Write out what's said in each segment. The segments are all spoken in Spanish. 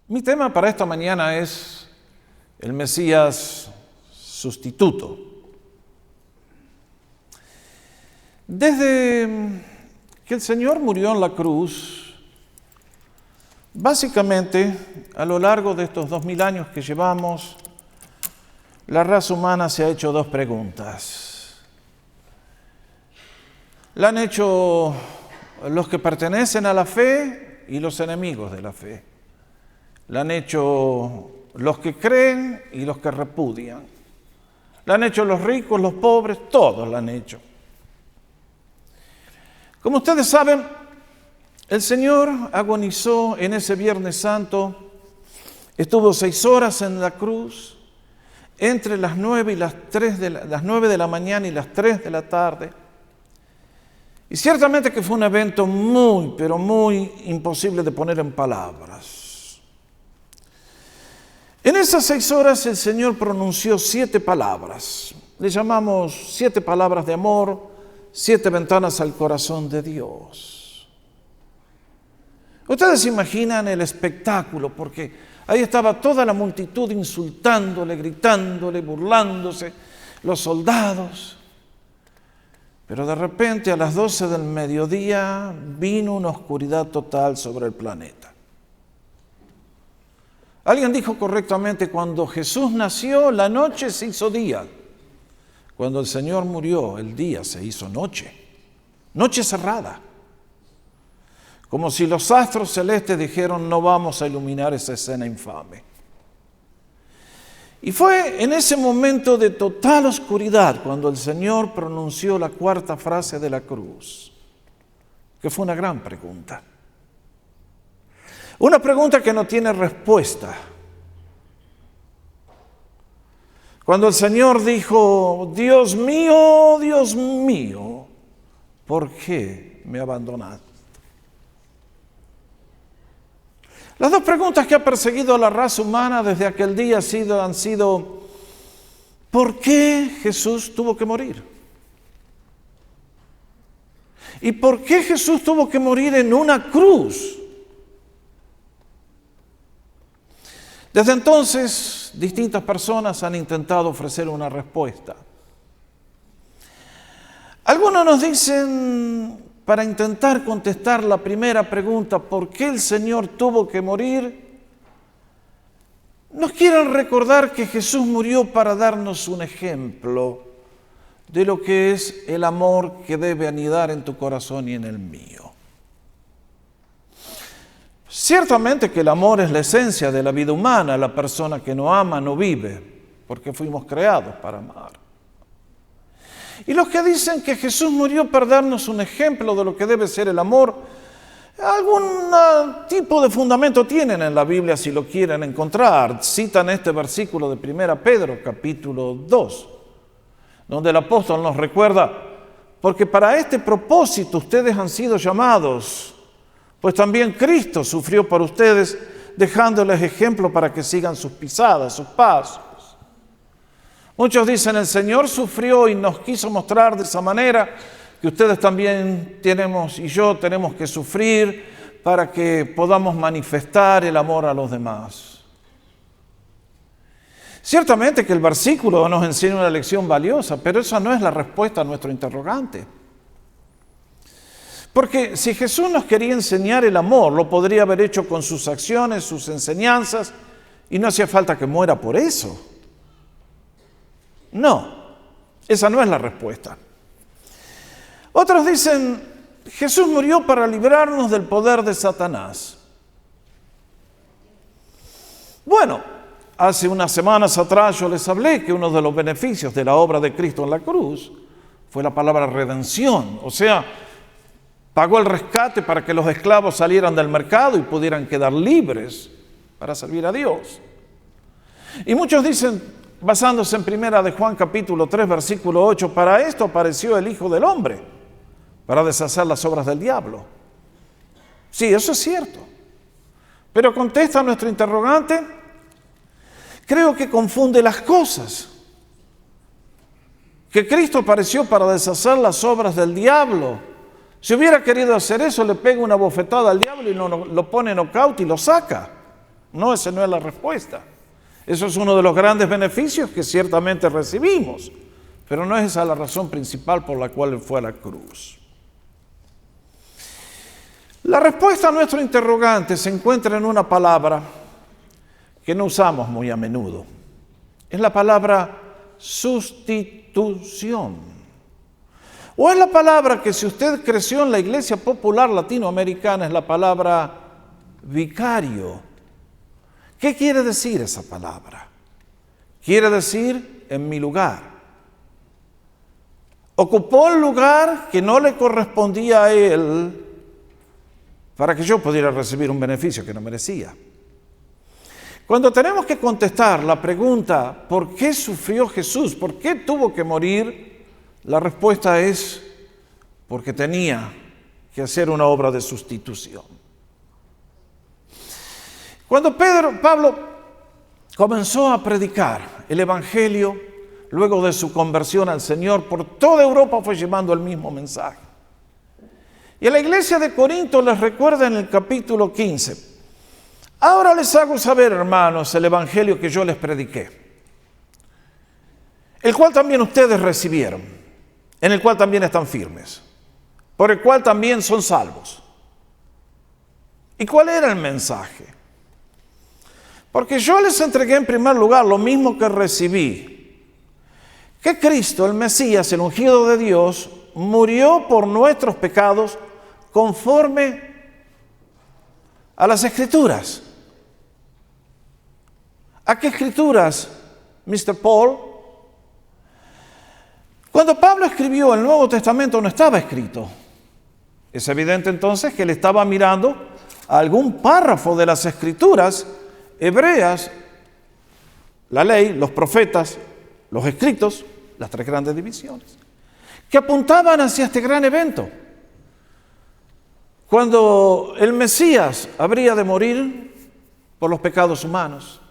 Mi tema para esta mañana es el Mesías sustituto. Desde que el Señor murió en la cruz, básicamente a lo largo de estos 2000 años que llevamos, la raza humana se ha hecho dos preguntas. La han hecho los que pertenecen a la fe y los enemigos de la fe. La han hecho los que creen y los que repudian. La han hecho los ricos, los pobres, todos la han hecho. Como ustedes saben, el Señor agonizó en ese Viernes Santo, estuvo 6 horas en la cruz, entre las 9 de la mañana y las 3 de la tarde. Y ciertamente que fue un evento muy, pero muy imposible de poner en palabras. En esas 6 horas el Señor pronunció 7 palabras. Le llamamos 7 palabras de amor, 7 ventanas al corazón de Dios. Ustedes se imaginan el espectáculo, porque ahí estaba toda la multitud insultándole, gritándole, burlándose, los soldados. Pero de repente a las 12 del mediodía vino una oscuridad total sobre el planeta. Alguien dijo correctamente, cuando Jesús nació, la noche se hizo día. Cuando el Señor murió, el día se hizo noche. Noche cerrada. Como si los astros celestes dijeron, no vamos a iluminar esa escena infame. Y fue en ese momento de total oscuridad cuando el Señor pronunció la 4ª frase de la cruz, que fue una gran pregunta. Una pregunta que no tiene respuesta. Cuando el Señor dijo, Dios mío, ¿por qué me abandonaste? Las dos preguntas que ha perseguido a la raza humana desde aquel día han sido, ¿por qué Jesús tuvo que morir? ¿Y por qué Jesús tuvo que morir en una cruz? Desde entonces, distintas personas han intentado ofrecer una respuesta. Algunos nos dicen, para intentar contestar la primera pregunta, ¿por qué el Señor tuvo que morir? Nos quieren recordar que Jesús murió para darnos un ejemplo de lo que es el amor que debe anidar en tu corazón y en el mío. Ciertamente que el amor es la esencia de la vida humana. La persona que no ama no vive, porque fuimos creados para amar. Y los que dicen que Jesús murió para darnos un ejemplo de lo que debe ser el amor, algún tipo de fundamento tienen en la Biblia si lo quieren encontrar. Citan este versículo de 1 Pedro, capítulo 2, donde el apóstol nos recuerda, porque para este propósito ustedes han sido llamados, pues también Cristo sufrió por ustedes, dejándoles ejemplo para que sigan sus pisadas, sus pasos. Muchos dicen, el Señor sufrió y nos quiso mostrar de esa manera que ustedes también tenemos que sufrir para que podamos manifestar el amor a los demás. Ciertamente que el versículo nos enseña una lección valiosa, pero esa no es la respuesta a nuestro interrogante. Porque si Jesús nos quería enseñar el amor, lo podría haber hecho con sus acciones, sus enseñanzas, y no hacía falta que muera por eso. No, esa no es la respuesta. Otros dicen, Jesús murió para librarnos del poder de Satanás. Bueno, hace unas semanas atrás yo les hablé que uno de los beneficios de la obra de Cristo en la cruz fue la palabra redención, o sea, pagó el rescate para que los esclavos salieran del mercado y pudieran quedar libres para servir a Dios. Y muchos dicen, basándose en 1 de Juan capítulo 3, versículo 8, para esto apareció el Hijo del Hombre, para deshacer las obras del diablo. Sí, eso es cierto. Pero contesta a nuestro interrogante, creo que confunde las cosas. Que Cristo apareció para deshacer las obras del diablo. Si hubiera querido hacer eso, le pega una bofetada al diablo y lo pone en nocaut y lo saca. No, esa no es la respuesta. Eso es uno de los grandes beneficios que ciertamente recibimos, pero no es esa la razón principal por la cual Él fue a la cruz. La respuesta a nuestro interrogante se encuentra en una palabra que no usamos muy a menudo. Es la palabra sustitución. O es la palabra que, si usted creció en la iglesia popular latinoamericana, es la palabra vicario. ¿Qué quiere decir esa palabra? Quiere decir en mi lugar. Ocupó el lugar que no le correspondía a él para que yo pudiera recibir un beneficio que no merecía. Cuando tenemos que contestar la pregunta, ¿por qué sufrió Jesús? ¿Por qué tuvo que morir? La respuesta es, porque tenía que hacer una obra de sustitución. Cuando Pablo comenzó a predicar el Evangelio, luego de su conversión al Señor, por toda Europa fue llevando el mismo mensaje. Y a la iglesia de Corinto les recuerda en el capítulo 15, ahora les hago saber, hermanos, el evangelio que yo les prediqué, el cual también ustedes recibieron, en el cual también están firmes, por el cual también son salvos. ¿Y cuál era el mensaje? Porque yo les entregué en primer lugar lo mismo que recibí, que Cristo, el Mesías, el ungido de Dios, murió por nuestros pecados conforme a las Escrituras. ¿A qué Escrituras, Mr. Paul? Cuando Pablo escribió el Nuevo Testamento no estaba escrito. Es evidente entonces que él estaba mirando a algún párrafo de las Escrituras hebreas, la ley, los profetas, los escritos, las tres grandes divisiones, que apuntaban hacia este gran evento, cuando el Mesías habría de morir por los pecados humanos.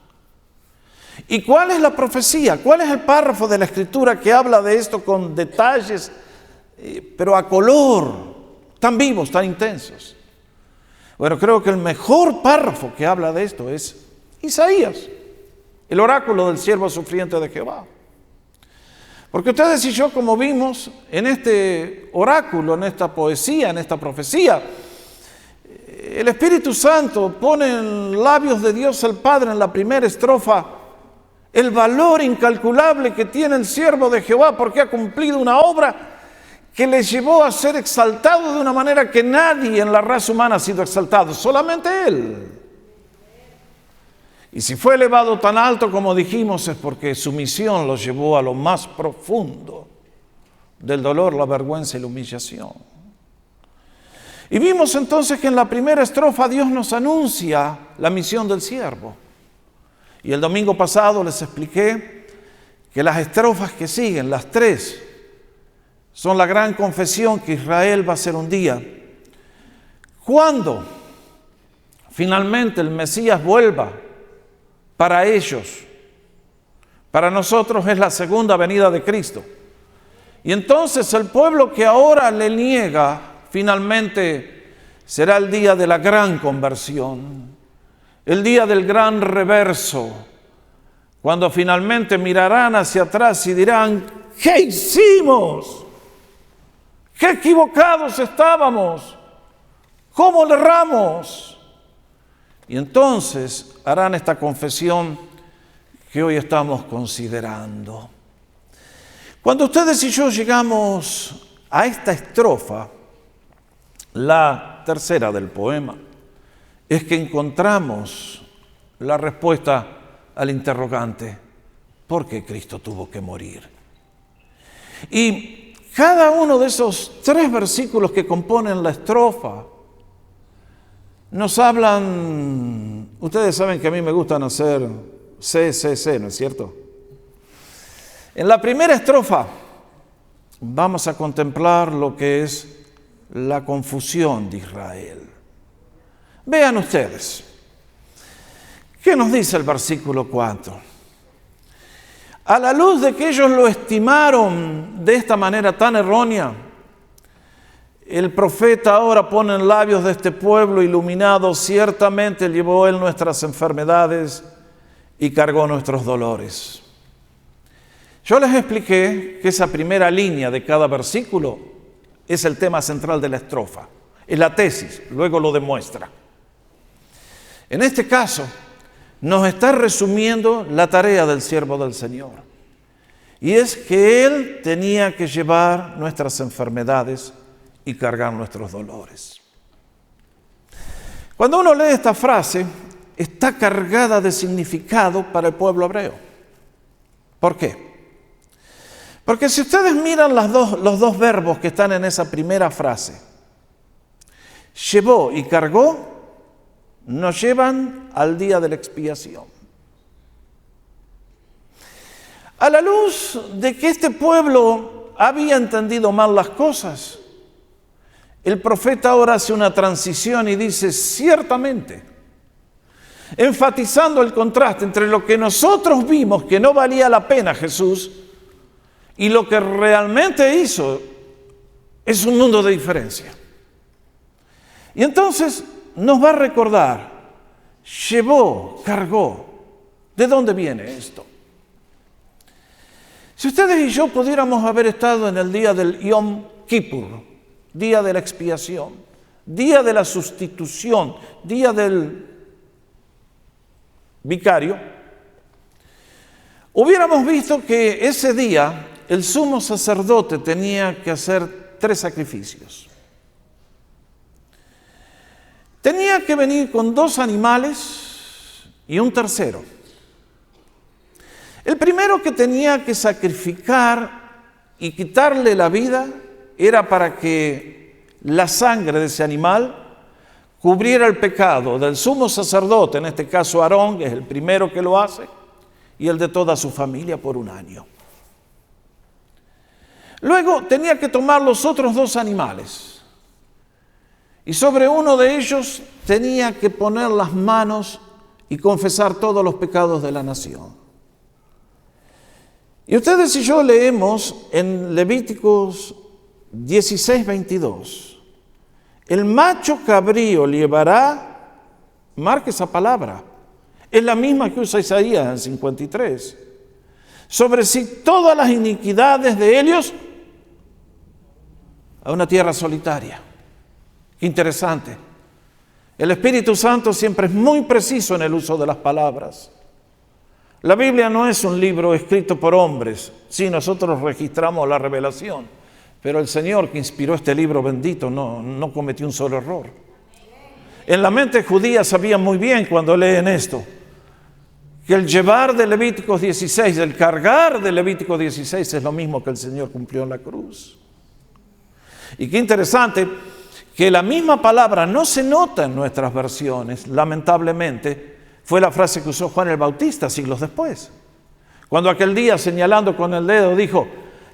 ¿Y cuál es la profecía? ¿Cuál es el párrafo de la Escritura que habla de esto con detalles, pero a color, tan vivos, tan intensos? Bueno, creo que el mejor párrafo que habla de esto es Isaías, el oráculo del siervo sufriente de Jehová. Porque ustedes y yo, como vimos en este oráculo, en esta poesía, en esta profecía, el Espíritu Santo pone en labios de Dios el Padre en la primera estrofa el valor incalculable que tiene el siervo de Jehová, porque ha cumplido una obra que le llevó a ser exaltado de una manera que nadie en la raza humana ha sido exaltado, solamente Él. Y si fue elevado tan alto como dijimos, es porque su misión lo llevó a lo más profundo del dolor, la vergüenza y la humillación. Y vimos entonces que en la primera estrofa Dios nos anuncia la misión del siervo. Y el domingo pasado les expliqué que las estrofas que siguen, las tres, son la gran confesión que Israel va a hacer un día. Cuando finalmente el Mesías vuelva, para ellos, para nosotros es la segunda venida de Cristo. Y entonces el pueblo que ahora le niega, finalmente será el día de la gran conversión, el día del gran reverso, cuando finalmente mirarán hacia atrás y dirán, ¿qué hicimos? ¡Qué equivocados estábamos! ¿Cómo le erramos? Y entonces harán esta confesión que hoy estamos considerando. Cuando ustedes y yo llegamos a esta estrofa, la tercera del poema, es que encontramos la respuesta al interrogante, ¿por qué Cristo tuvo que morir? Y cada uno de esos tres versículos que componen la estrofa nos hablan, ustedes saben que a mí me gustan hacer C, ¿no es cierto? En la primera estrofa vamos a contemplar lo que es la confusión de Israel. Vean ustedes, ¿qué nos dice el versículo 4? A la luz de que ellos lo estimaron de esta manera tan errónea, el profeta ahora pone en labios de este pueblo iluminado, ciertamente llevó él nuestras enfermedades y cargó nuestros dolores. Yo les expliqué que esa primera línea de cada versículo es el tema central de la estrofa, es la tesis, luego lo demuestra. En este caso, nos está resumiendo la tarea del siervo del Señor, y es que Él tenía que llevar nuestras enfermedades y cargar nuestros dolores. Cuando uno lee esta frase, está cargada de significado para el pueblo hebreo. ¿Por qué? Porque si ustedes miran los dos verbos que están en esa primera frase, llevó y cargó, nos llevan al día de la expiación. A la luz de que este pueblo había entendido mal las cosas, el profeta ahora hace una transición y dice, ciertamente, enfatizando el contraste entre lo que nosotros vimos que no valía la pena Jesús y lo que realmente hizo, es un mundo de diferencia. Y entonces nos va a recordar, llevó, cargó. ¿De dónde viene esto? Si ustedes y yo pudiéramos haber estado en el día del Yom Kippur, día de la expiación, día de la sustitución, día del vicario, hubiéramos visto que ese día el sumo sacerdote tenía que hacer 3 sacrificios. Tenía que venir con 2 animales y un tercero. El primero que tenía que sacrificar y quitarle la vida era para que la sangre de ese animal cubriera el pecado del sumo sacerdote, en este caso Aarón, que es el primero que lo hace, y el de toda su familia por 1 año. Luego tenía que tomar los otros 2 animales y sobre uno de ellos tenía que poner las manos y confesar todos los pecados de la nación. Y ustedes y yo leemos en Levíticos 16:22, el macho cabrío llevará, marque esa palabra, es la misma que usa Isaías en 53, sobre sí todas las iniquidades de ellos a una tierra solitaria. Qué interesante. El Espíritu Santo siempre es muy preciso en el uso de las palabras. La Biblia no es un libro escrito por hombres. Sí, nosotros registramos la revelación, pero el Señor que inspiró este libro bendito no cometió un solo error. En la mente judía sabían muy bien cuando leen esto, que el llevar de Levítico 16, el cargar de Levítico 16 es lo mismo que el Señor cumplió en la cruz. Y qué interesante que la misma palabra no se nota en nuestras versiones, lamentablemente. Fue la frase que usó Juan el Bautista siglos después, cuando aquel día señalando con el dedo dijo,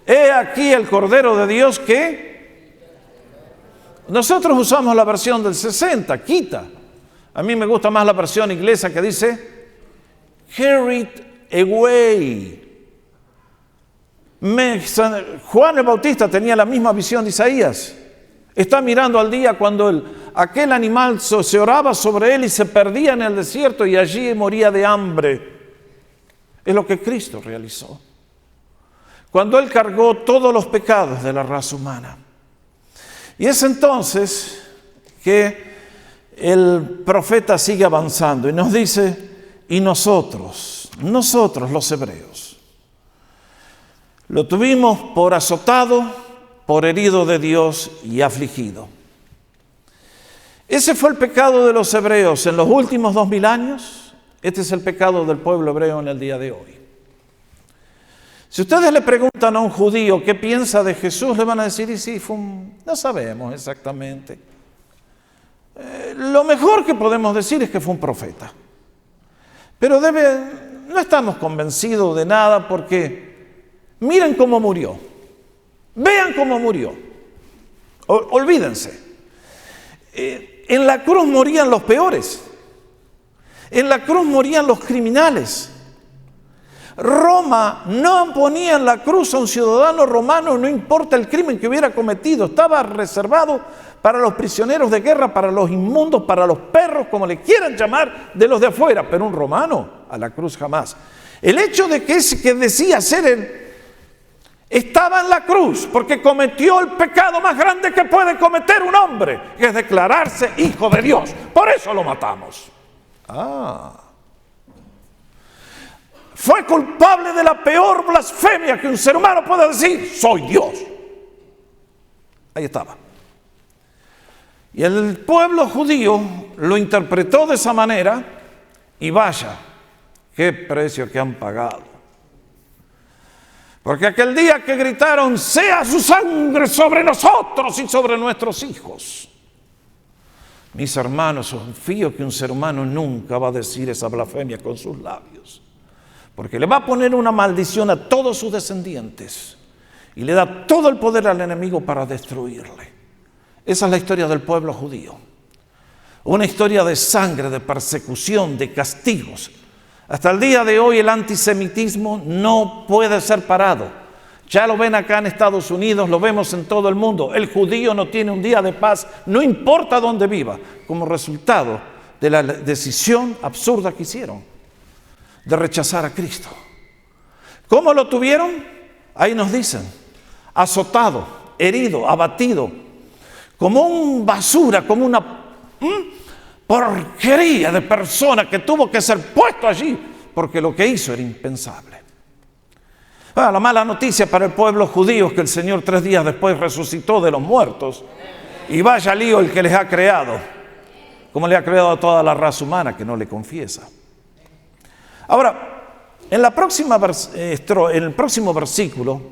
he aquí el Cordero de Dios que... Nosotros usamos la versión del 60, quita. A mí me gusta más la versión inglesa que dice, carried away. Juan el Bautista tenía la misma visión de Isaías. Está mirando al día cuando aquel animal se oraba sobre él y se perdía en el desierto y allí moría de hambre. Es lo que Cristo realizó, cuando Él cargó todos los pecados de la raza humana. Y es entonces que el profeta sigue avanzando y nos dice, y nosotros los hebreos, lo tuvimos por azotado, por herido de Dios y afligido. Ese fue el pecado de los hebreos en los últimos 2000 años. Este es el pecado del pueblo hebreo en el día de hoy. Si ustedes le preguntan a un judío qué piensa de Jesús, le van a decir, y sí, no sabemos exactamente. Lo mejor que podemos decir es que fue un profeta. Pero no estamos convencidos de nada porque miren cómo murió. Vean cómo murió. Olvídense. En la cruz morían los peores. En la cruz morían los criminales. Roma no ponía en la cruz a un ciudadano romano, no importa el crimen que hubiera cometido. Estaba reservado para los prisioneros de guerra, para los inmundos, para los perros, como le quieran llamar, de los de afuera. Pero un romano a la cruz jamás. El hecho de que ese que decía ser él estaba en la cruz porque cometió el pecado más grande que puede cometer un hombre, que es declararse hijo de Dios. Por eso lo matamos. Fue culpable de la peor blasfemia que un ser humano puede decir: soy Dios. Ahí estaba. Y el pueblo judío lo interpretó de esa manera, y vaya, qué precio que han pagado. Porque aquel día que gritaron: sea su sangre sobre nosotros y sobre nuestros hijos. Mis hermanos, confío que un ser humano nunca va a decir esa blasfemia con sus labios, porque le va a poner una maldición a todos sus descendientes y le da todo el poder al enemigo para destruirle. Esa es la historia del pueblo judío. Una historia de sangre, de persecución, de castigos. Hasta el día de hoy el antisemitismo no puede ser parado. Ya lo ven acá en Estados Unidos, lo vemos en todo el mundo. El judío no tiene un día de paz, no importa dónde viva, como resultado de la decisión absurda que hicieron de rechazar a Cristo. ¿Cómo lo tuvieron? Ahí nos dicen: azotado, herido, abatido, como un basura, como una porquería de persona que tuvo que ser puesto allí porque lo que hizo era impensable. La mala noticia para el pueblo judío es que el Señor 3 días después resucitó de los muertos, y vaya lío el que les ha creado, como le ha creado a toda la raza humana que no le confiesa. Ahora, en el próximo versículo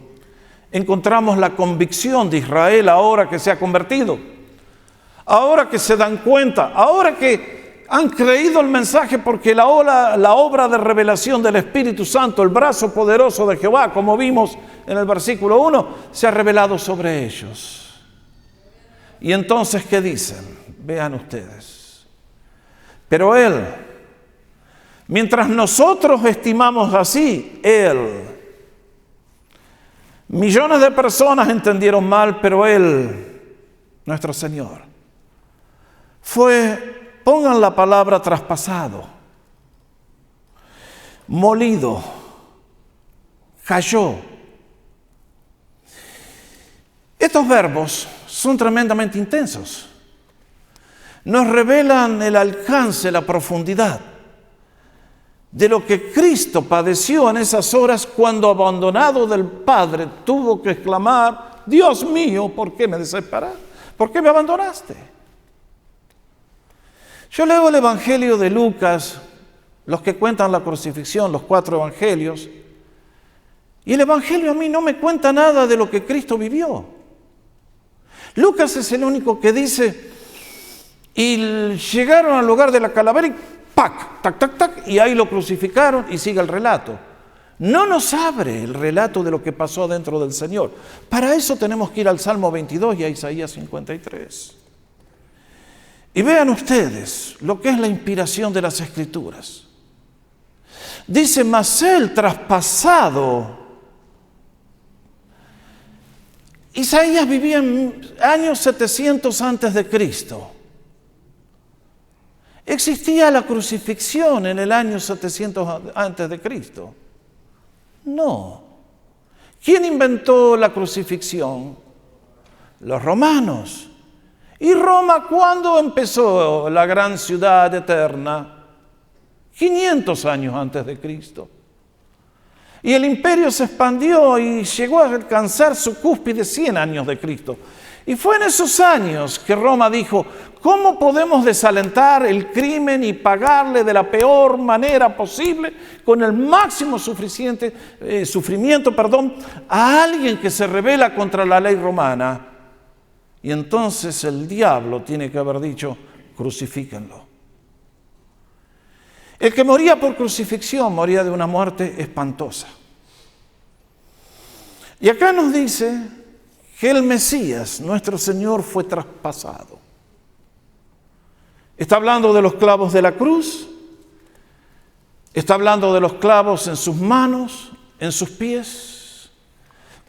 encontramos la convicción de Israel ahora que se ha convertido, ahora que se dan cuenta, ahora que han creído el mensaje, porque la obra de revelación del Espíritu Santo, el brazo poderoso de Jehová, como vimos en el versículo 1, se ha revelado sobre ellos. Y entonces, ¿qué dicen? Vean ustedes. Pero Él, mientras nosotros estimamos así, Él. Millones de personas entendieron mal, pero Él, nuestro Señor, pongan la palabra traspasado, molido, cayó. Estos verbos son tremendamente intensos. Nos revelan el alcance, la profundidad de lo que Cristo padeció en esas horas cuando, abandonado del Padre, tuvo que exclamar: Dios mío, ¿por qué me desamparaste? ¿Por qué me abandonaste? Yo leo el Evangelio de Lucas, los que cuentan la crucifixión, los 4 evangelios, y el Evangelio a mí no me cuenta nada de lo que Cristo vivió. Lucas es el único que dice: y llegaron al lugar de la calavera y ¡pac! ¡Tac, tac, tac! Y ahí lo crucificaron, y sigue el relato. No nos abre el relato de lo que pasó dentro del Señor. Para eso tenemos que ir al Salmo 22 y a Isaías 53. Y vean ustedes lo que es la inspiración de las Escrituras. Dice: mas Él traspasado. Isaías vivía en años 700 antes de Cristo. ¿Existía la crucifixión en el año 700 antes de Cristo? No. ¿Quién inventó la crucifixión? Los romanos. ¿Y Roma cuándo empezó la gran ciudad eterna? 500 años antes de Cristo. Y el imperio se expandió y llegó a alcanzar su cúspide 100 años de Cristo. Y fue en esos años que Roma dijo: ¿cómo podemos desalentar el crimen y pagarle de la peor manera posible, con el máximo sufrimiento, a alguien que se rebela contra la ley romana? Y entonces el diablo tiene que haber dicho: crucifíquenlo. El que moría por crucifixión moría de una muerte espantosa. Y acá nos dice que el Mesías, nuestro Señor, fue traspasado. Está hablando de los clavos de la cruz, Está hablando de los clavos en sus manos, en sus pies.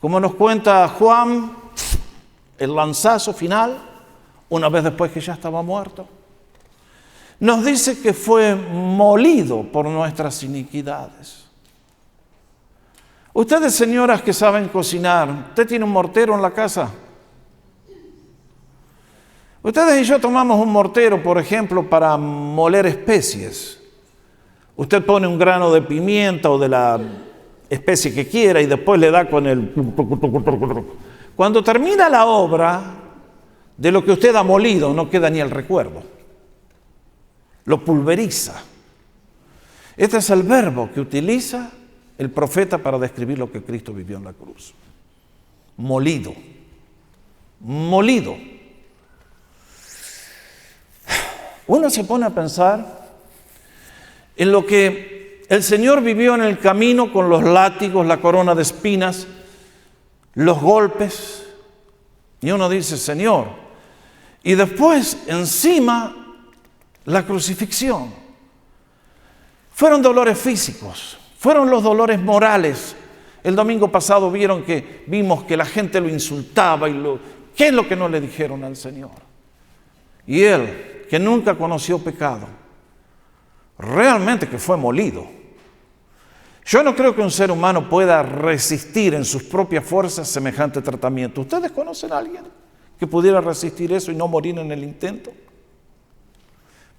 Como nos cuenta Juan, el lanzazo final, una vez después que ya estaba muerto. Nos dice que fue molido por nuestras iniquidades. Ustedes, señoras que saben cocinar, ¿usted tiene un mortero en la casa? Ustedes y yo tomamos un mortero, por ejemplo, para moler especies. Usted pone un grano de pimienta o de la especie que quiera y después le da con el... Cuando termina la obra, de lo que usted ha molido no queda ni el recuerdo. Lo pulveriza. Este es el verbo que utiliza el profeta para describir lo que Cristo vivió en la cruz. Molido. Molido. Uno se pone a pensar en lo que el Señor vivió en el camino con los látigos, la corona de espinas, los golpes. Y uno dice, Señor, y después encima la crucifixión. Fueron dolores físicos, fueron los dolores morales. El domingo pasado vimos que la gente lo insultaba ¿qué es lo que no le dijeron al Señor? Y Él, que nunca conoció pecado, realmente que fue molido. Yo no creo que un ser humano pueda resistir en sus propias fuerzas semejante tratamiento. ¿Ustedes conocen a alguien que pudiera resistir eso y no morir en el intento?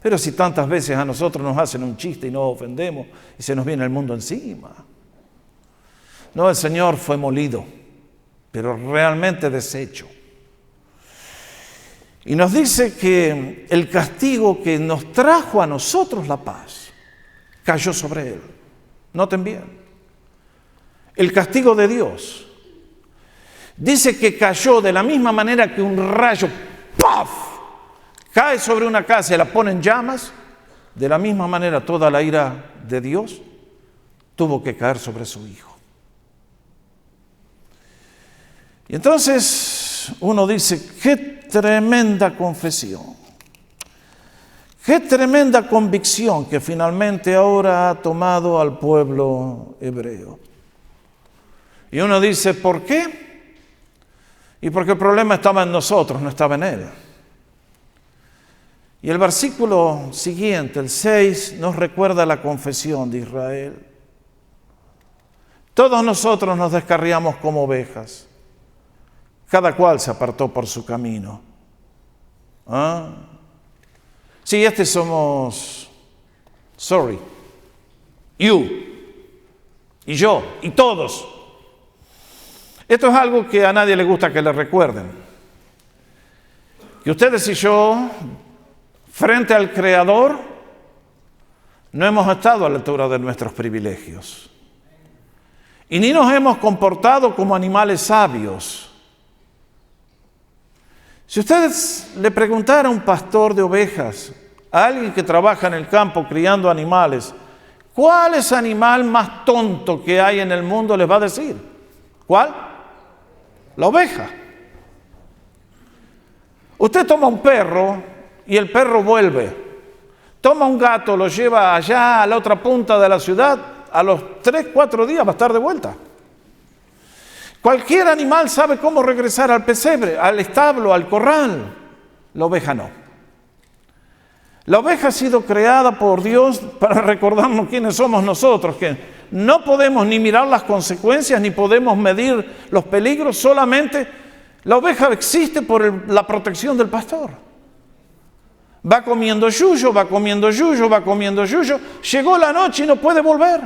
Pero si tantas veces a nosotros nos hacen un chiste y nos ofendemos y se nos viene el mundo encima. No, el Señor fue molido, pero realmente deshecho. Y nos dice que el castigo que nos trajo a nosotros la paz cayó sobre Él. Noten bien, el castigo de Dios. Dice que cayó de la misma manera que un rayo, ¡paf!, cae sobre una casa y la pone en llamas. De la misma manera toda la ira de Dios tuvo que caer sobre su Hijo. Y entonces uno dice, qué tremenda confesión, qué tremenda convicción que finalmente ahora ha tomado al pueblo hebreo. Y uno dice, ¿por qué? Y porque el problema estaba en nosotros, no estaba en Él. Y el versículo siguiente, el 6, nos recuerda la confesión de Israel. Todos nosotros nos descarriamos como ovejas. Cada cual se apartó por su camino. Sí, somos, you, y yo, y todos. Esto es algo que a nadie le gusta que le recuerden. Que ustedes y yo, frente al Creador, no hemos estado a la altura de nuestros privilegios. Y ni nos hemos comportado como animales sabios. Si ustedes le preguntaran a un pastor de ovejas, a alguien que trabaja en el campo criando animales, ¿cuál es el animal más tonto que hay en el mundo? Les va a decir. ¿Cuál? La oveja. Usted toma un perro y el perro vuelve. Toma un gato, lo lleva allá a la otra punta de la ciudad, a los 3, 4 días va a estar de vuelta. Cualquier animal sabe cómo regresar al pesebre, al establo, al corral. La oveja no. La oveja ha sido creada por Dios para recordarnos quiénes somos nosotros, que no podemos ni mirar las consecuencias, ni podemos medir los peligros, solamente la oveja existe por la protección del pastor. Va comiendo yuyo, va comiendo yuyo, va comiendo yuyo, llegó la noche y no puede volver.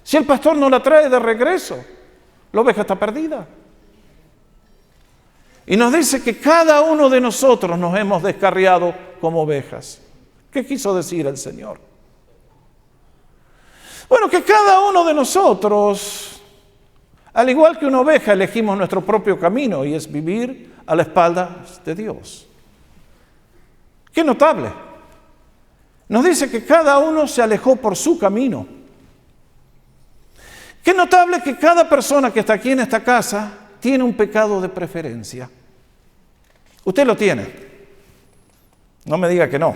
Si el pastor no la trae de regreso, la oveja está perdida. Y nos dice que cada uno de nosotros nos hemos descarriado como ovejas. ¿Qué quiso decir el Señor? Bueno, que cada uno de nosotros, al igual que una oveja, elegimos nuestro propio camino y es vivir a la espalda de Dios. Qué notable. Nos dice que cada uno se alejó por su camino. Qué notable que cada persona que está aquí en esta casa tiene un pecado de preferencia. Usted lo tiene. No me diga que no.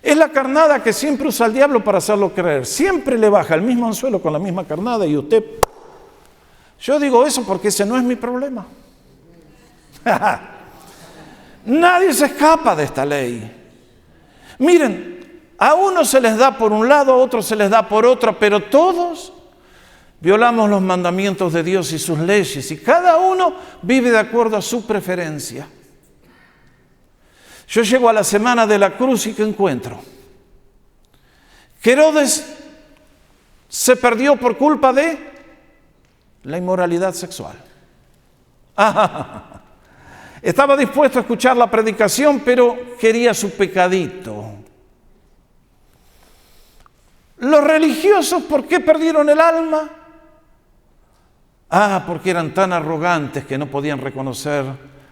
Es la carnada que siempre usa el diablo para hacerlo creer. Siempre le baja el mismo anzuelo con la misma carnada y usted... Yo digo eso porque ese no es mi problema. Nadie se escapa de esta ley. Miren, a unos se les da por un lado, a otros se les da por otro, pero todos violamos los mandamientos de Dios y sus leyes, y cada uno vive de acuerdo a su preferencia. Yo llego a la semana de la cruz y ¿qué encuentro? Que Herodes se perdió por culpa de la inmoralidad sexual. Estaba dispuesto a escuchar la predicación, pero quería su pecadito. Los religiosos, ¿por qué perdieron el alma? Porque eran tan arrogantes que no podían reconocer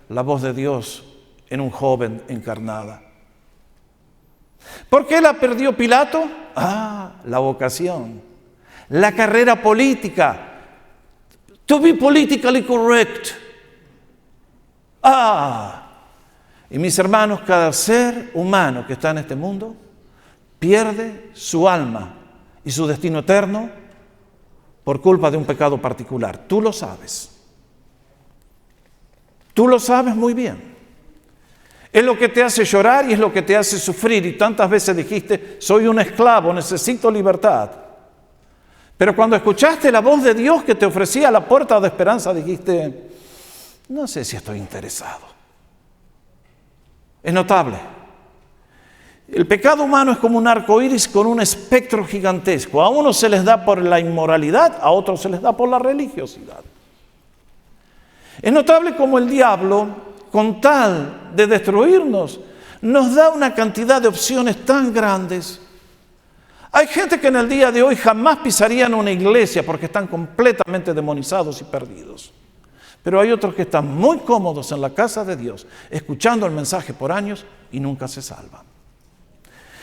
la voz de Dios en un joven encarnada. ¿Por qué la perdió Pilato? La vocación, la carrera política. To be politically correct. Y mis hermanos, cada ser humano que está en este mundo pierde su alma y su destino eterno por culpa de un pecado particular. Tú lo sabes. Tú lo sabes muy bien. Es lo que te hace llorar y es lo que te hace sufrir. Y tantas veces dijiste, soy un esclavo, necesito libertad. Pero cuando escuchaste la voz de Dios que te ofrecía la puerta de esperanza, dijiste, no sé si estoy interesado. Es notable. El pecado humano es como un arco iris con un espectro gigantesco. A unos se les da por la inmoralidad, a otros se les da por la religiosidad. Es notable como el diablo, con tal de destruirnos, nos da una cantidad de opciones tan grandes. Hay gente que en el día de hoy jamás pisarían una iglesia porque están completamente demonizados y perdidos. Pero hay otros que están muy cómodos en la casa de Dios, escuchando el mensaje por años y nunca se salvan.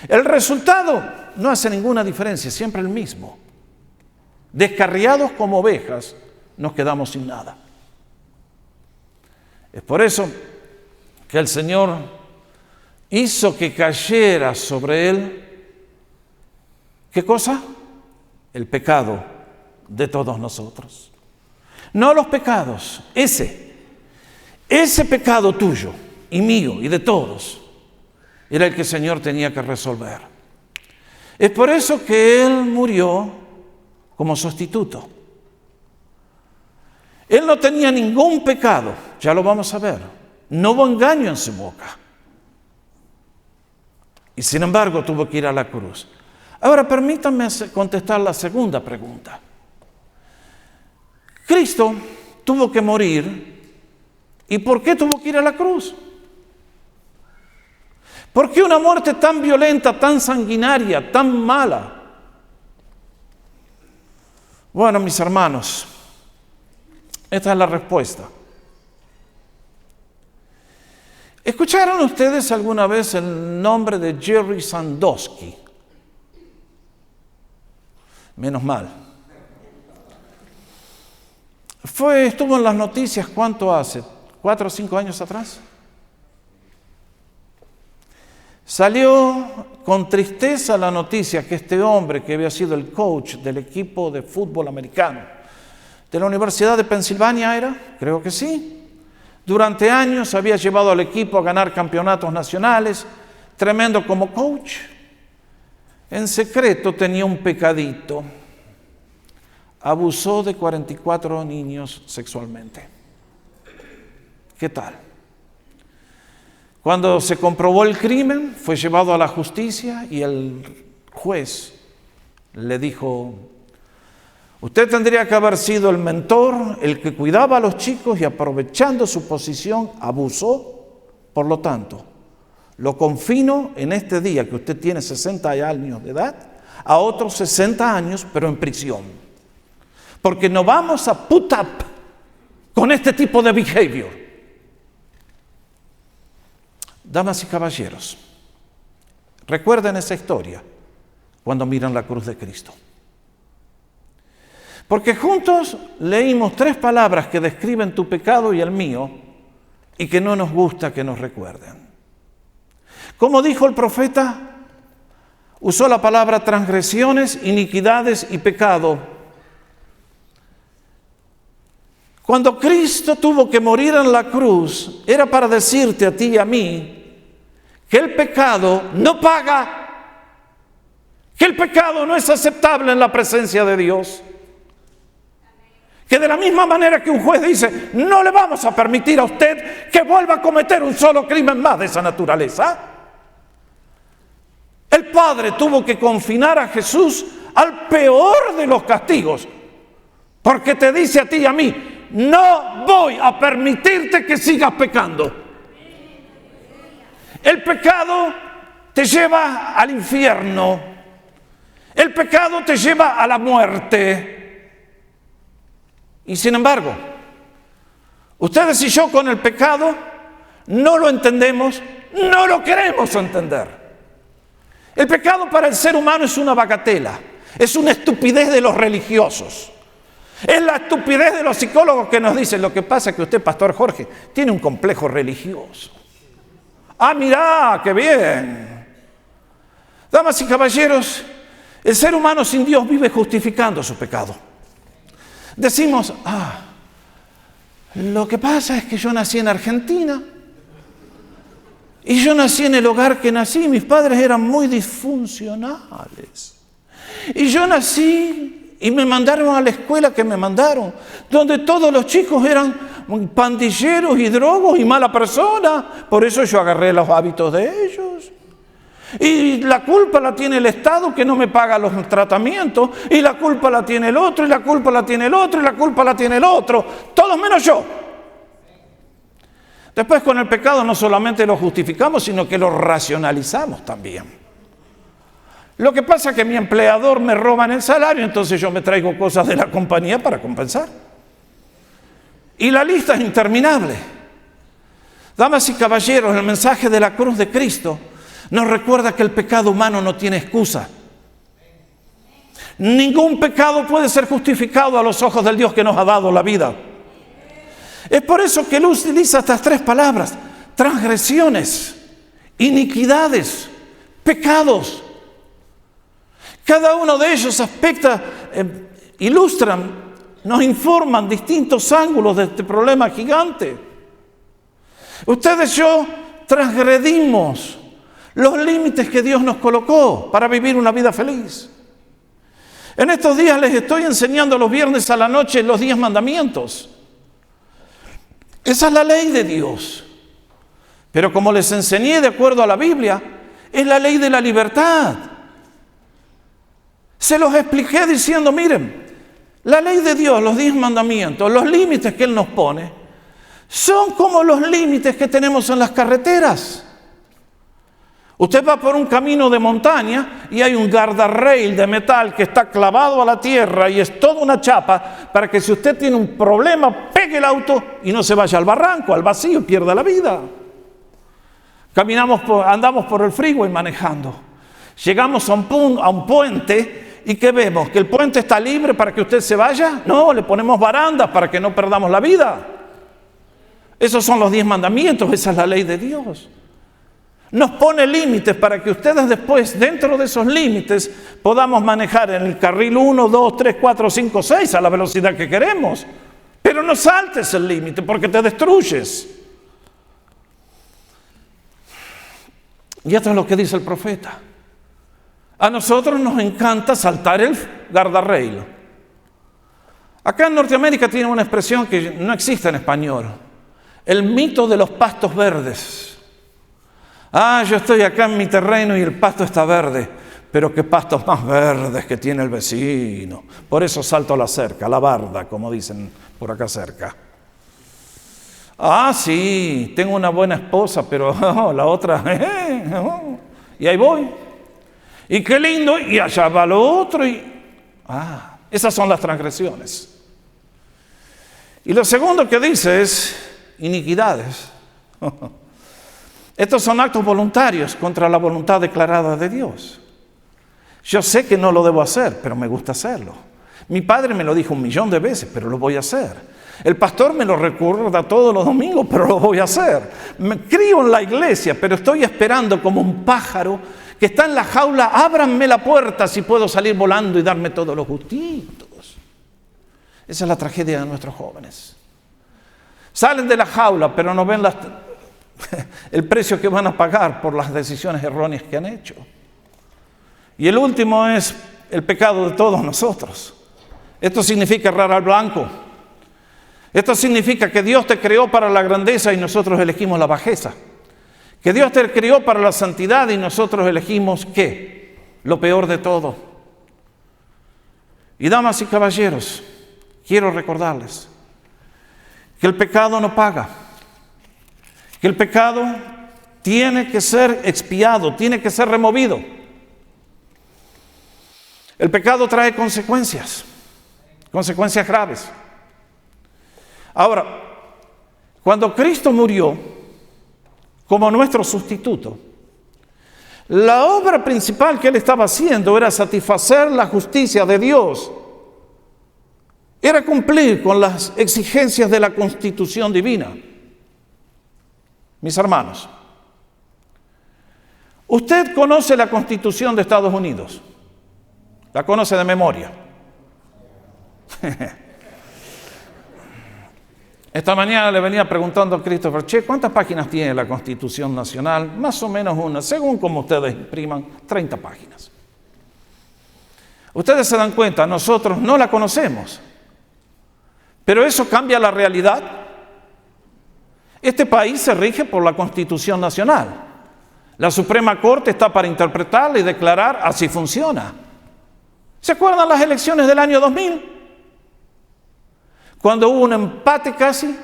El resultado no hace ninguna diferencia, siempre el mismo. Descarriados como ovejas, nos quedamos sin nada. Es por eso que el Señor hizo que cayera sobre él, ¿qué cosa? El pecado de todos nosotros. No los pecados, ese pecado tuyo y mío y de todos, era el que el Señor tenía que resolver. Es por eso que Él murió como sustituto. Él no tenía ningún pecado, ya lo vamos a ver. No hubo engaño en su boca. Y sin embargo tuvo que ir a la cruz. Ahora permítanme contestar la segunda pregunta. Cristo tuvo que morir. ¿Y por qué tuvo que ir a la cruz? ¿Por qué una muerte tan violenta, tan sanguinaria, tan mala? Bueno, mis hermanos, esta es la respuesta. ¿Escucharon ustedes alguna vez el nombre de Jerry Sandusky? Menos mal. Estuvo en las noticias, ¿cuánto hace? 4 o 5 años atrás. Salió con tristeza la noticia que este hombre, que había sido el coach del equipo de fútbol americano de la Universidad de Pensilvania, ¿era? Creo que sí. Durante años había llevado al equipo a ganar campeonatos nacionales, tremendo como coach. En secreto tenía un pecadito. Abusó de 44 niños sexualmente. ¿Qué tal? Cuando se comprobó el crimen, fue llevado a la justicia y el juez le dijo: usted tendría que haber sido el mentor, el que cuidaba a los chicos y aprovechando su posición abusó. Por lo tanto, lo confino en este día que usted tiene 60 años de edad a otros 60 años, pero en prisión. Porque no vamos a put up con este tipo de behavior. Damas y caballeros, recuerden esa historia cuando miran la cruz de Cristo. Porque juntos leímos 3 palabras que describen tu pecado y el mío y que no nos gusta que nos recuerden. Como dijo el profeta, usó la palabra transgresiones, iniquidades y pecado. Cuando Cristo tuvo que morir en la cruz, era para decirte a ti y a mí que el pecado no paga, que el pecado no es aceptable en la presencia de Dios. Que de la misma manera que un juez dice, no le vamos a permitir a usted que vuelva a cometer un solo crimen más de esa naturaleza. El Padre tuvo que confinar a Jesús al peor de los castigos, porque te dice a ti y a mí, no voy a permitirte que sigas pecando. El pecado te lleva al infierno. El pecado te lleva a la muerte. Y sin embargo, ustedes y yo con el pecado no lo entendemos, no lo queremos entender. El pecado para el ser humano es una bagatela, es una estupidez de los religiosos. Es la estupidez de los psicólogos que nos dicen, lo que pasa es que usted, Pastor Jorge, tiene un complejo religioso. Ah, mirá, qué bien. Damas y caballeros, el ser humano sin Dios vive justificando su pecado. Decimos, lo que pasa es que yo nací en Argentina y yo nací en el hogar que nací, mis padres eran muy disfuncionales. Y yo nací y me mandaron a la escuela que me mandaron, donde todos los chicos eran pandilleros y drogos y mala persona. Por eso yo agarré los hábitos de ellos. Y la culpa la tiene el Estado que no me paga los tratamientos, y la culpa la tiene el otro, y la culpa la tiene el otro, y la culpa la tiene el otro, todos menos yo. Después con el pecado no solamente lo justificamos, sino que lo racionalizamos también. Lo que pasa es que mi empleador me roba en el salario, entonces yo me traigo cosas de la compañía para compensar. Y la lista es interminable. Damas y caballeros, el mensaje de la cruz de Cristo nos recuerda que el pecado humano no tiene excusa. Ningún pecado puede ser justificado a los ojos del Dios que nos ha dado la vida. Es por eso que él utiliza estas tres palabras: transgresiones, iniquidades, pecados. Cada uno de ellos ilustran, nos informan distintos ángulos de este problema gigante. Ustedes y yo transgredimos los límites que Dios nos colocó para vivir una vida feliz. En estos días les estoy enseñando los viernes a la noche los 10 mandamientos. Esa es la ley de Dios. Pero como les enseñé de acuerdo a la Biblia, es la ley de la libertad. Se los expliqué diciendo, miren, la ley de Dios, los 10 mandamientos, los límites que Él nos pone, son como los límites que tenemos en las carreteras. Usted va por un camino de montaña y hay un guardarrail de metal que está clavado a la tierra y es toda una chapa para que si usted tiene un problema, pegue el auto y no se vaya al barranco, al vacío y pierda la vida. Andamos por el freeway manejando. Llegamos a un puente y ¿qué vemos? ¿Que el puente está libre para que usted se vaya? No, le ponemos barandas para que no perdamos la vida. Esos son los 10 mandamientos, esa es la ley de Dios. Nos pone límites para que ustedes después, dentro de esos límites, podamos manejar en el carril 1, 2, 3, 4, 5, 6 a la velocidad que queremos. Pero no saltes el límite porque te destruyes. Y esto es lo que dice el profeta. A nosotros nos encanta saltar el guardarrail. Acá en Norteamérica tiene una expresión que no existe en español. El mito de los pastos verdes. Yo estoy acá en mi terreno y el pasto está verde, pero qué pastos más verdes que tiene el vecino. Por eso salto la cerca, la barda, como dicen por acá cerca. Sí, tengo una buena esposa, pero la otra, y ahí voy. Y qué lindo, y allá va lo otro, esas son las transgresiones. Y lo segundo que dice es iniquidades. Estos son actos voluntarios contra la voluntad declarada de Dios. Yo sé que no lo debo hacer, pero me gusta hacerlo. Mi padre me lo dijo 1.000.000 de veces, pero lo voy a hacer. El pastor me lo recuerda todos los domingos, pero lo voy a hacer. Me crío en la iglesia, pero estoy esperando como un pájaro que está en la jaula, ábranme la puerta si puedo salir volando y darme todos los gustitos. Esa es la tragedia de nuestros jóvenes. Salen de la jaula, pero no ven el precio que van a pagar por las decisiones erróneas que han hecho. Y el último es el pecado de todos nosotros. Esto significa errar al blanco. Esto significa que Dios te creó para la grandeza y nosotros elegimos la bajeza. Que Dios te creó para la santidad y nosotros elegimos, ¿qué? Lo peor de todo. Y damas y caballeros, quiero recordarles que el pecado no paga. Que el pecado tiene que ser expiado, tiene que ser removido. El pecado trae consecuencias graves. Ahora, cuando Cristo murió como nuestro sustituto, la obra principal que Él estaba haciendo era satisfacer la justicia de Dios. Era cumplir con las exigencias de la Constitución divina. Mis hermanos, usted conoce la Constitución de Estados Unidos. La conoce de memoria. Esta mañana le venía preguntando a Christopher, ¿cuántas páginas tiene la Constitución Nacional? Más o menos una, según como ustedes impriman, 30 páginas. Ustedes se dan cuenta, nosotros no la conocemos. Pero eso cambia la realidad. Este país se rige por la Constitución Nacional. La Suprema Corte está para interpretarla y declarar así funciona. ¿Se acuerdan las elecciones del año 2000? Cuando hubo un empate casi,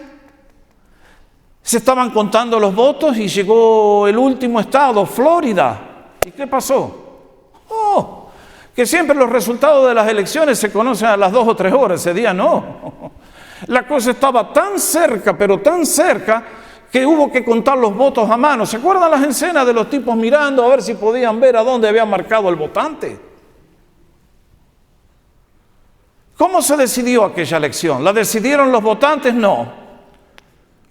se estaban contando los votos y llegó el último estado, Florida. ¿Y qué pasó? Que siempre los resultados de las elecciones se conocen a las 2 o 3 horas. Ese día no. La cosa estaba tan cerca, pero tan cerca, que hubo que contar los votos a mano. ¿Se acuerdan las escenas de los tipos mirando a ver si podían ver a dónde había marcado el votante? ¿Cómo se decidió aquella elección? ¿La decidieron los votantes? No.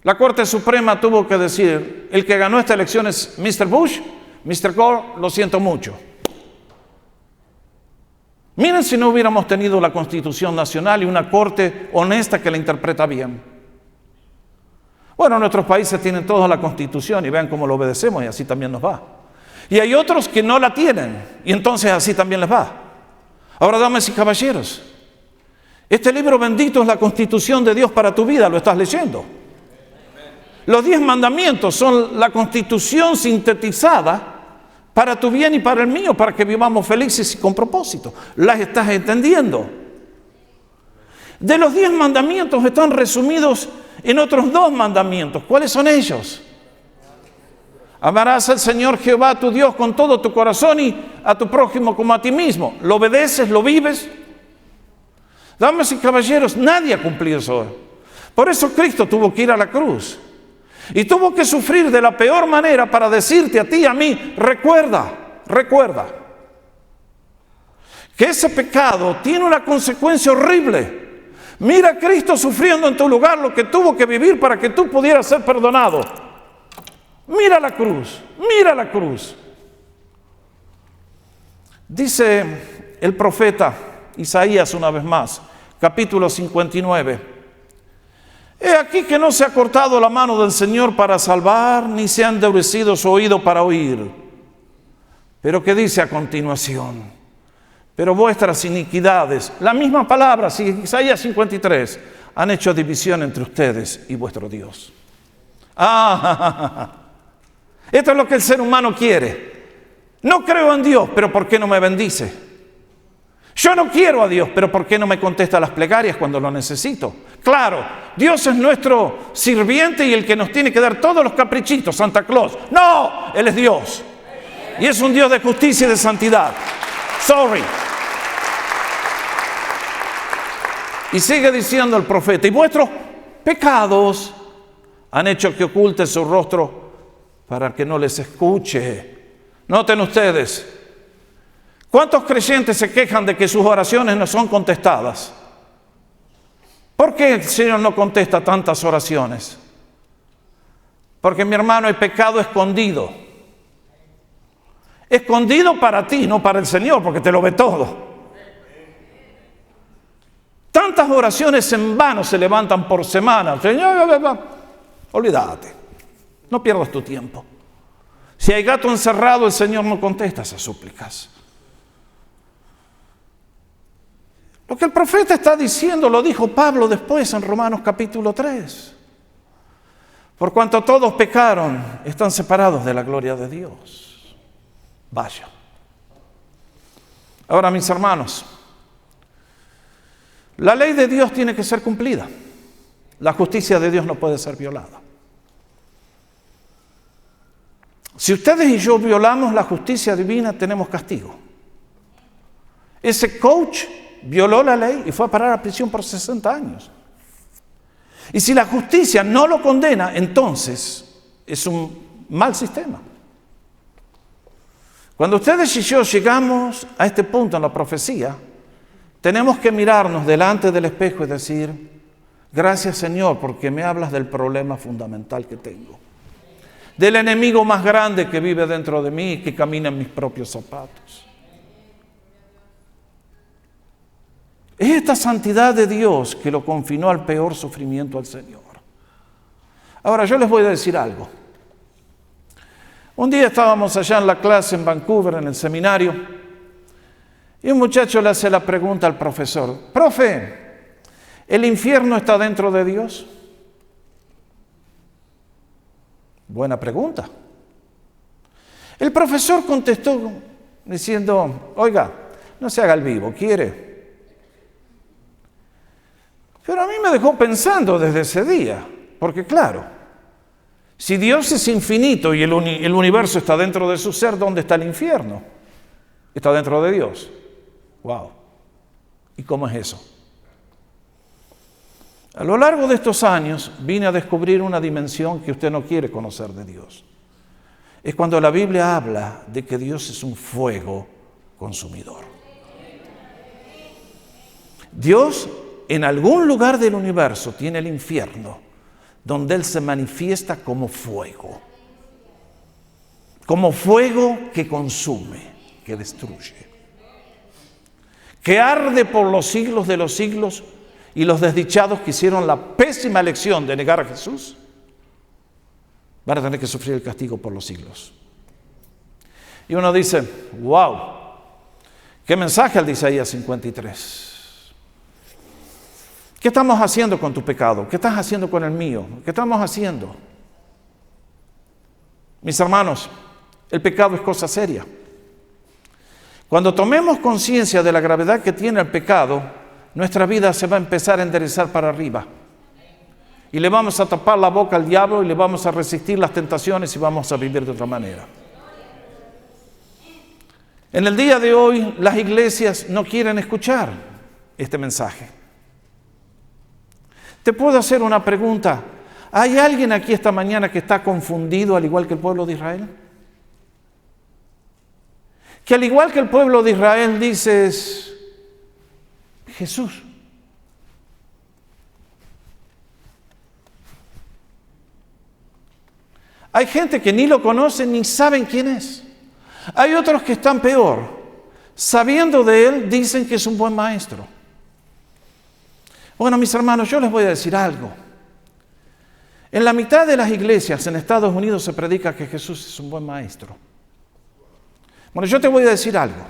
La Corte Suprema tuvo que decir, el que ganó esta elección es Mr. Bush, Mr. Gore, lo siento mucho. Miren si no hubiéramos tenido la Constitución Nacional y una Corte honesta que la interpreta bien. Bueno, nuestros países tienen toda la Constitución y vean cómo lo obedecemos y así también nos va. Y hay otros que no la tienen y entonces así también les va. Ahora, damas y caballeros, este libro bendito es la Constitución de Dios para tu vida, lo estás leyendo. Los 10 mandamientos son la Constitución sintetizada para tu bien y para el mío, para que vivamos felices y con propósito. ¿Las estás entendiendo? De los 10 mandamientos están resumidos en otros 2 mandamientos. ¿Cuáles son ellos? Amarás al Señor Jehová tu Dios con todo tu corazón y a tu prójimo como a ti mismo. ¿Lo obedeces? ¿Lo vives? Damas y caballeros, nadie ha cumplido eso. Por eso Cristo tuvo que ir a la cruz. Y tuvo que sufrir de la peor manera para decirte a ti y a mí, recuerda que ese pecado tiene una consecuencia horrible. Mira a Cristo sufriendo en tu lugar lo que tuvo que vivir para que tú pudieras ser perdonado. Mira la cruz. Dice el profeta Isaías una vez más, capítulo 59. He aquí que no se ha cortado la mano del Señor para salvar, ni se ha endurecido su oído para oír. Pero ¿qué dice a continuación? Pero vuestras iniquidades, la misma palabra, Isaías 53, han hecho división entre ustedes y vuestro Dios. Esto es lo que el ser humano quiere. No creo en Dios, pero ¿por qué no me bendice? Yo no quiero a Dios, pero ¿por qué no me contesta las plegarias cuando lo necesito? Claro, Dios es nuestro sirviente y el que nos tiene que dar todos los caprichitos, Santa Claus. No, Él es Dios. Y es un Dios de justicia y de santidad. Sorry. Y sigue diciendo el profeta, y vuestros pecados han hecho que oculte su rostro para que no les escuche. Noten ustedes, ¿cuántos creyentes se quejan de que sus oraciones no son contestadas? ¿Por qué el Señor no contesta tantas oraciones? Porque, mi hermano, hay pecado escondido. escondido para ti, no para el Señor, porque te lo ve todo. Tantas oraciones en vano se levantan por semana. Señor, olvídate, no pierdas tu tiempo. Si hay gato encerrado, el Señor no contesta esas súplicas. Lo que el profeta está diciendo lo dijo Pablo después en Romanos capítulo 3. Por cuanto todos pecaron, están separados de la gloria de Dios. Vaya. Ahora, mis hermanos, la ley de Dios tiene que ser cumplida. La justicia de Dios no puede ser violada. Si ustedes y yo violamos la justicia divina, tenemos castigo. Ese coach violó la ley y fue a parar a prisión por 60 años. Y si la justicia no lo condena, entonces es un mal sistema. Cuando ustedes y yo llegamos a este punto en la profecía, tenemos que mirarnos delante del espejo y decir: gracias, Señor, porque me hablas del problema fundamental que tengo, del enemigo más grande que vive dentro de mí y que camina en mis propios zapatos. Es esta santidad de Dios que lo confinó al peor sufrimiento al Señor. Ahora, yo les voy a decir algo. Un día estábamos allá en la clase en Vancouver, en el seminario, y un muchacho le hace la pregunta al profesor: profe, ¿el infierno está dentro de Dios? Buena pregunta. El profesor contestó diciendo: oiga, no se haga el vivo, ¿quiere? Pero a mí me dejó pensando desde ese día, porque claro, si Dios es infinito y el universo está dentro de su ser, ¿dónde está el infierno? Está dentro de Dios. ¡Wow! ¿Y cómo es eso? A lo largo de estos años vine a descubrir una dimensión que usted no quiere conocer de Dios. Es cuando la Biblia habla de que Dios es un fuego consumidor. Dios en algún lugar del universo tiene el infierno, donde Él se manifiesta como fuego que consume, que destruye, que arde por los siglos de los siglos. Y los desdichados que hicieron la pésima elección de negar a Jesús van a tener que sufrir el castigo por los siglos. Y uno dice: wow, qué mensaje al de Isaías 53. ¿Qué estamos haciendo con tu pecado? ¿Qué estás haciendo con el mío? ¿Qué estamos haciendo? Mis hermanos, el pecado es cosa seria. Cuando tomemos conciencia de la gravedad que tiene el pecado, nuestra vida se va a empezar a enderezar para arriba. Y le vamos a tapar la boca al diablo y le vamos a resistir las tentaciones y vamos a vivir de otra manera. En el día de hoy, las iglesias no quieren escuchar este mensaje. Te puedo hacer una pregunta. ¿Hay alguien aquí esta mañana que está confundido al igual que el pueblo de Israel? Que al igual que el pueblo de Israel dices: Jesús. Hay gente que ni lo conoce ni saben quién es. Hay otros que están peor. Sabiendo de Él, dicen que es un buen maestro. Bueno, mis hermanos, yo les voy a decir algo. En la mitad de las iglesias en Estados Unidos se predica que Jesús es un buen maestro. Bueno, yo te voy a decir algo.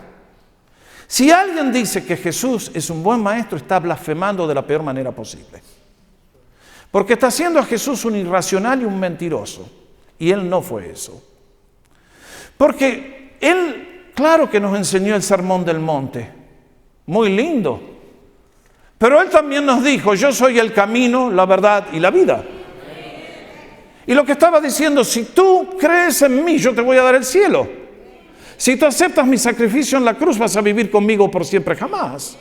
Si alguien dice que Jesús es un buen maestro, está blasfemando de la peor manera posible. Porque está haciendo a Jesús un irracional y un mentiroso. Y Él no fue eso. Porque Él, claro que nos enseñó el Sermón del Monte. Muy lindo. Pero Él también nos dijo: yo soy el camino, la verdad y la vida. Y lo que estaba diciendo: si tú crees en mí, yo te voy a dar el cielo. Si tú aceptas mi sacrificio en la cruz, vas a vivir conmigo por siempre jamás.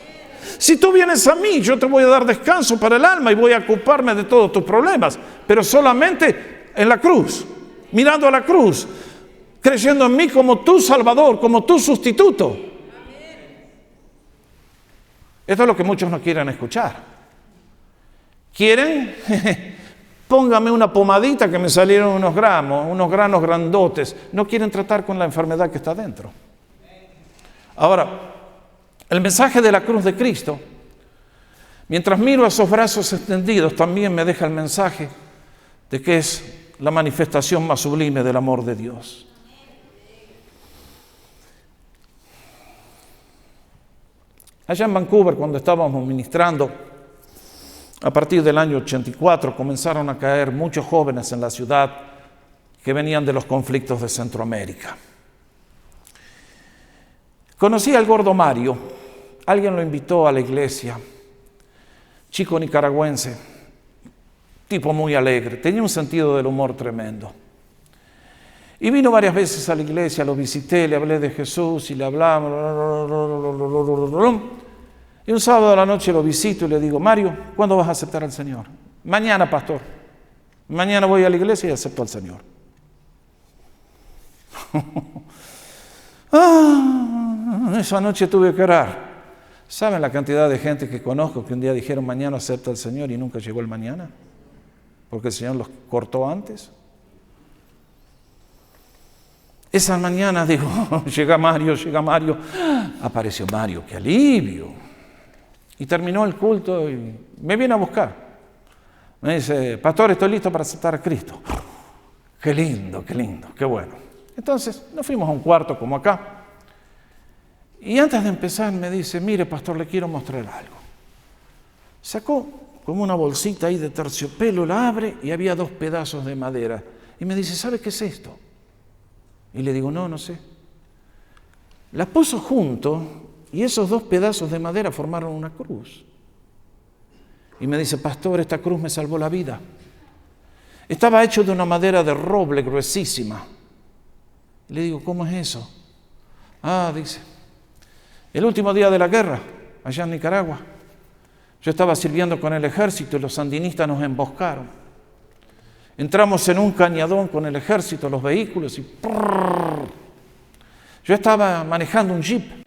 Si tú vienes a mí, yo te voy a dar descanso para el alma y voy a ocuparme de todos tus problemas, pero solamente en la cruz, mirando a la cruz, creyendo en mí como tu Salvador, como tu sustituto. Esto es lo que muchos no quieren escuchar. Quieren Póngame una pomadita que me salieron unos granos grandotes. No quieren tratar con la enfermedad que está dentro. Ahora, el mensaje de la cruz de Cristo, mientras miro esos brazos extendidos, también me deja el mensaje de que es la manifestación más sublime del amor de Dios. Allá en Vancouver, cuando estábamos ministrando, a partir del año 84 comenzaron a caer muchos jóvenes en la ciudad que venían de los conflictos de Centroamérica. Conocí al gordo Mario, alguien lo invitó a la iglesia, chico nicaragüense, tipo muy alegre, tenía un sentido del humor tremendo. Y vino varias veces a la iglesia, lo visité, le hablé de Jesús y le hablamos. Y un sábado a la noche lo visito y le digo, Mario, ¿cuándo vas a aceptar al Señor? Mañana, pastor. Mañana voy a la iglesia y acepto al Señor. Esa noche tuve que orar. ¿Saben la cantidad de gente que conozco que un día dijeron mañana acepta al Señor y nunca llegó el mañana? Porque el Señor los cortó antes. Esa mañana digo, llega Mario. Apareció Mario, qué alivio. Y terminó el culto y me viene a buscar. Me dice, pastor, estoy listo para aceptar a Cristo. Qué lindo, qué bueno. Entonces nos fuimos a un cuarto como acá. Y antes de empezar me dice, mire, pastor, le quiero mostrar algo. Sacó como una bolsita ahí de terciopelo, la abre y había 2 pedazos de madera. Y me dice, ¿sabe qué es esto? Y le digo, no sé. La puso junto y esos 2 pedazos de madera formaron una cruz. Y me dice, pastor, esta cruz me salvó la vida. Estaba hecho de una madera de roble gruesísima. Le digo, ¿cómo es eso? Dice, el último día de la guerra, allá en Nicaragua, yo estaba sirviendo con el ejército y los sandinistas nos emboscaron. Entramos en un cañadón con el ejército, los vehículos y yo estaba manejando un jeep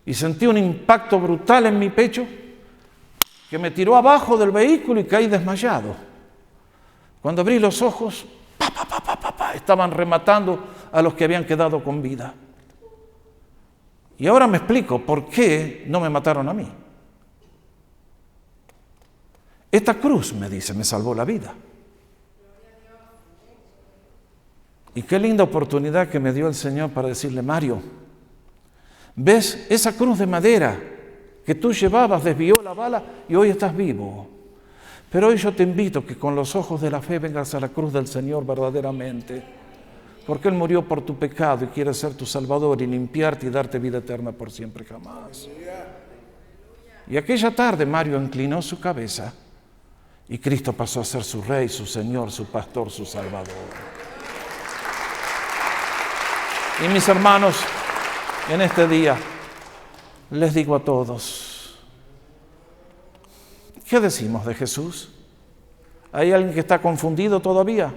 y sentí un impacto brutal en mi pecho que me tiró abajo del vehículo y caí desmayado. Cuando abrí los ojos, estaban rematando a los que habían quedado con vida. Y ahora me explico por qué no me mataron a mí. Esta cruz, me dice, me salvó la vida. Y qué linda oportunidad que me dio el Señor para decirle, Mario, ¿ves esa cruz de madera que tú llevabas, desvió la bala y hoy estás vivo? Pero hoy yo te invito que con los ojos de la fe vengas a la cruz del Señor verdaderamente, porque Él murió por tu pecado y quiere ser tu Salvador y limpiarte y darte vida eterna por siempre jamás. Y aquella tarde Mario inclinó su cabeza y Cristo pasó a ser su Rey, su Señor, su Pastor, su Salvador. Y mis hermanos, en este día les digo a todos, ¿qué decimos de Jesús? ¿Hay alguien que está confundido todavía?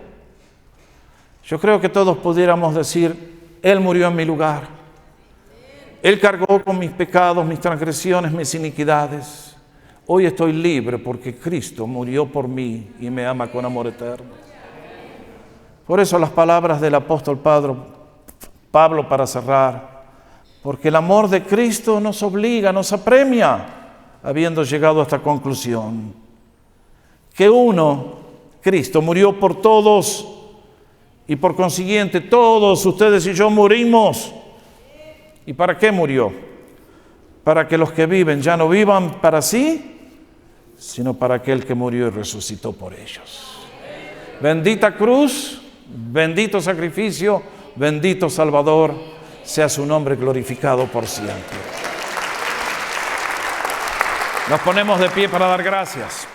Yo creo que todos pudiéramos decir, Él murió en mi lugar. Él cargó con mis pecados, mis transgresiones, mis iniquidades. Hoy estoy libre porque Cristo murió por mí y me ama con amor eterno. Por eso las palabras del apóstol Pablo para cerrar, porque el amor de Cristo nos obliga, nos apremia, habiendo llegado a esta conclusión, que Cristo murió por todos y por consiguiente todos ustedes y yo morimos. ¿Y para qué murió? Para que los que viven ya no vivan para sí, sino para aquel que murió y resucitó por ellos. Bendita cruz, bendito sacrificio, bendito Salvador, sea su nombre glorificado por siempre. Nos ponemos de pie para dar gracias.